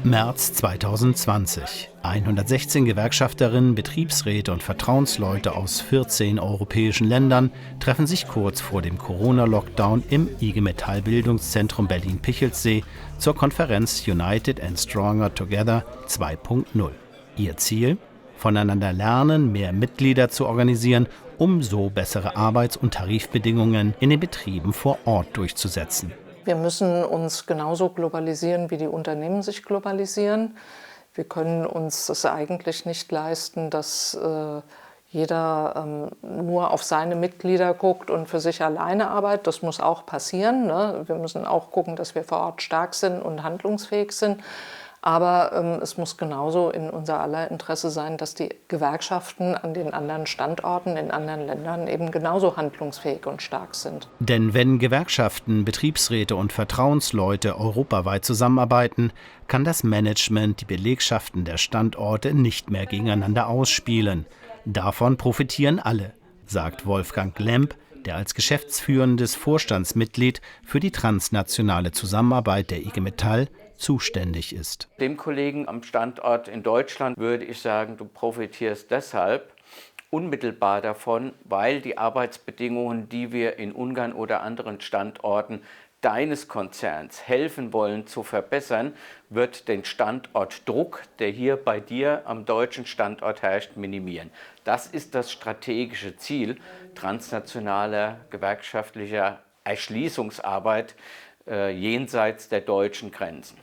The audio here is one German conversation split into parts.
März 2020. 116 Gewerkschafterinnen, Betriebsräte und Vertrauensleute aus 14 europäischen Ländern treffen sich kurz vor dem Corona-Lockdown im IG Metall Bildungszentrum Berlin-Pichelsee zur Konferenz United and Stronger Together 2.0. Ihr Ziel? Voneinander lernen, mehr Mitglieder zu organisieren, um so bessere Arbeits- und Tarifbedingungen in den Betrieben vor Ort durchzusetzen. Wir müssen uns genauso globalisieren, wie die Unternehmen sich globalisieren. Wir können uns das eigentlich nicht leisten, dass jeder nur auf seine Mitglieder guckt und für sich alleine arbeitet. Das muss auch passieren, ne? Wir müssen auch gucken, dass wir vor Ort stark sind und handlungsfähig sind. Aber es muss genauso in unser aller Interesse sein, dass die Gewerkschaften an den anderen Standorten, in anderen Ländern eben genauso handlungsfähig und stark sind. Denn wenn Gewerkschaften, Betriebsräte und Vertrauensleute europaweit zusammenarbeiten, kann das Management die Belegschaften der Standorte nicht mehr gegeneinander ausspielen. Davon profitieren alle, sagt Wolfgang Lemp, der als geschäftsführendes Vorstandsmitglied für die transnationale Zusammenarbeit der IG Metall zuständig ist. Dem Kollegen am Standort in Deutschland würde ich sagen, du profitierst deshalb unmittelbar davon, weil die Arbeitsbedingungen, die wir in Ungarn oder anderen Standorten deines Konzerns helfen wollen zu verbessern, wird den Standortdruck, der hier bei dir am deutschen Standort herrscht, minimieren. Das ist das strategische Ziel transnationaler gewerkschaftlicher Erschließungsarbeit jenseits der deutschen Grenzen.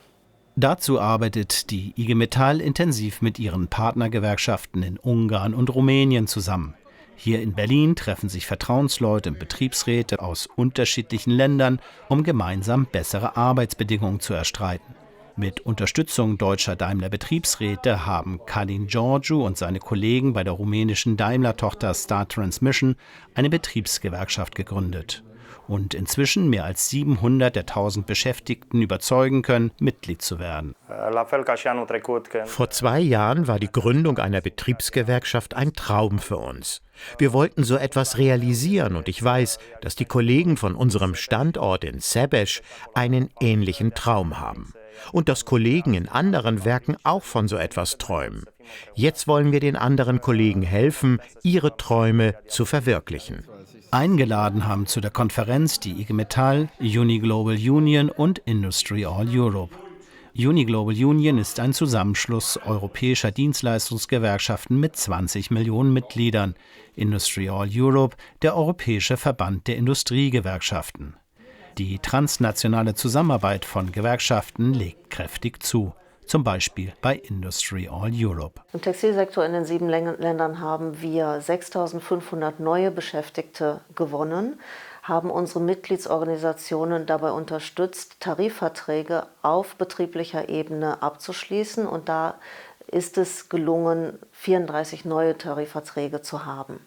Dazu arbeitet die IG Metall intensiv mit ihren Partnergewerkschaften in Ungarn und Rumänien zusammen. Hier in Berlin treffen sich Vertrauensleute und Betriebsräte aus unterschiedlichen Ländern, um gemeinsam bessere Arbeitsbedingungen zu erstreiten. Mit Unterstützung deutscher Daimler-Betriebsräte haben Călin Georgiu und seine Kollegen bei der rumänischen Daimler-Tochter Star Transmission eine Betriebsgewerkschaft gegründet und inzwischen mehr als 700 der 1000 Beschäftigten überzeugen können, Mitglied zu werden. Vor 2 Jahren war die Gründung einer Betriebsgewerkschaft ein Traum für uns. Wir wollten so etwas realisieren und ich weiß, dass die Kollegen von unserem Standort in Sebeș einen ähnlichen Traum haben. Und dass Kollegen in anderen Werken auch von so etwas träumen. Jetzt wollen wir den anderen Kollegen helfen, ihre Träume zu verwirklichen. Eingeladen haben zu der Konferenz die IG Metall, Uniglobal Union und Industry All Europe. Uniglobal Union ist ein Zusammenschluss europäischer Dienstleistungsgewerkschaften mit 20 Millionen Mitgliedern. Industry All Europe, der Europäische Verband der Industriegewerkschaften. Die transnationale Zusammenarbeit von Gewerkschaften legt kräftig zu. Zum Beispiel bei Industry All Europe. Im Textilsektor in den 7 Ländern haben wir 6.500 neue Beschäftigte gewonnen, haben unsere Mitgliedsorganisationen dabei unterstützt, Tarifverträge auf betrieblicher Ebene abzuschließen. Und da ist es gelungen, 34 neue Tarifverträge zu haben.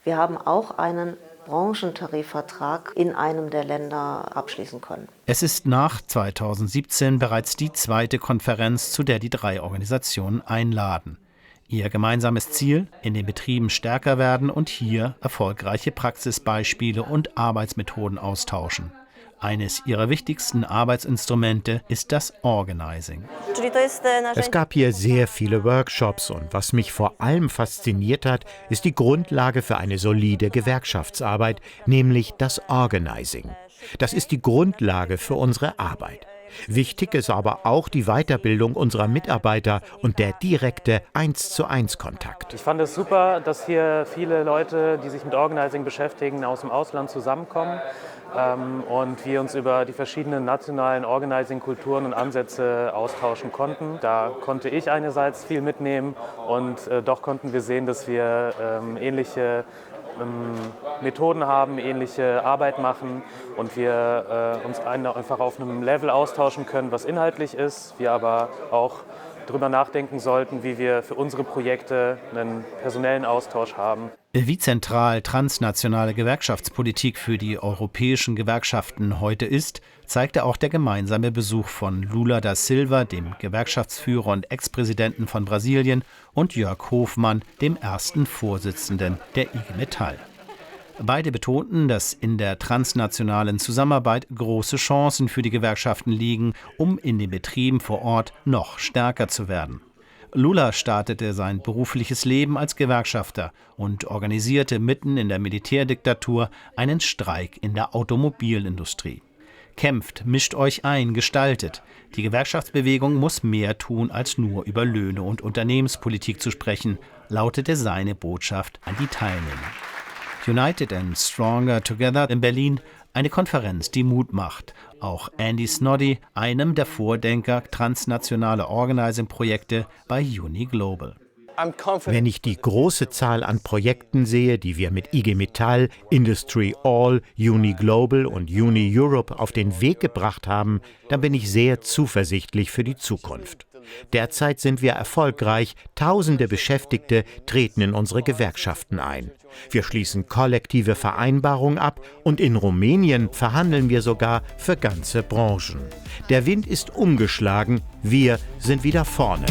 Wir haben auch einen Branchentarifvertrag in einem der Länder abschließen können. Es ist nach 2017 bereits die zweite Konferenz, zu der die 3 Organisationen einladen. Ihr gemeinsames Ziel: in den Betrieben stärker werden und hier erfolgreiche Praxisbeispiele und Arbeitsmethoden austauschen. Eines ihrer wichtigsten Arbeitsinstrumente ist das Organizing. Es gab hier sehr viele Workshops und was mich vor allem fasziniert hat, ist die Grundlage für eine solide Gewerkschaftsarbeit, nämlich das Organizing. Das ist die Grundlage für unsere Arbeit. Wichtig ist aber auch die Weiterbildung unserer Mitarbeiter und der direkte 1:1 Kontakt. Ich fand es super, dass hier viele Leute, die sich mit Organizing beschäftigen, aus dem Ausland zusammenkommen und wir uns über die verschiedenen nationalen Organizing-Kulturen und Ansätze austauschen konnten. Da konnte ich einerseits viel mitnehmen und doch konnten wir sehen, dass wir ähnliche Methoden haben, ähnliche Arbeit machen und wir uns einfach auf einem Level austauschen können, was inhaltlich ist, wir aber auch darüber nachdenken sollten, wie wir für unsere Projekte einen personellen Austausch haben. Wie zentral transnationale Gewerkschaftspolitik für die europäischen Gewerkschaften heute ist, zeigte auch der gemeinsame Besuch von Lula da Silva, dem Gewerkschaftsführer und Ex-Präsidenten von Brasilien, und Jörg Hofmann, dem ersten Vorsitzenden der IG Metall. Beide betonten, dass in der transnationalen Zusammenarbeit große Chancen für die Gewerkschaften liegen, um in den Betrieben vor Ort noch stärker zu werden. Lula startete sein berufliches Leben als Gewerkschafter und organisierte mitten in der Militärdiktatur einen Streik in der Automobilindustrie. Kämpft, mischt euch ein, gestaltet. Die Gewerkschaftsbewegung muss mehr tun, als nur über Löhne und Unternehmenspolitik zu sprechen, lautete seine Botschaft an die Teilnehmer. United and Stronger Together in Berlin, eine Konferenz, die Mut macht. Auch Andy Snoddy, einem der Vordenker transnationaler Organizing-Projekte bei Uni Global. Wenn ich die große Zahl an Projekten sehe, die wir mit IG Metall, Industry All, Uni Global und Uni Europe auf den Weg gebracht haben, dann bin ich sehr zuversichtlich für die Zukunft. Derzeit sind wir erfolgreich, Tausende Beschäftigte treten in unsere Gewerkschaften ein. Wir schließen kollektive Vereinbarungen ab und in Rumänien verhandeln wir sogar für ganze Branchen. Der Wind ist umgeschlagen, wir sind wieder vorne.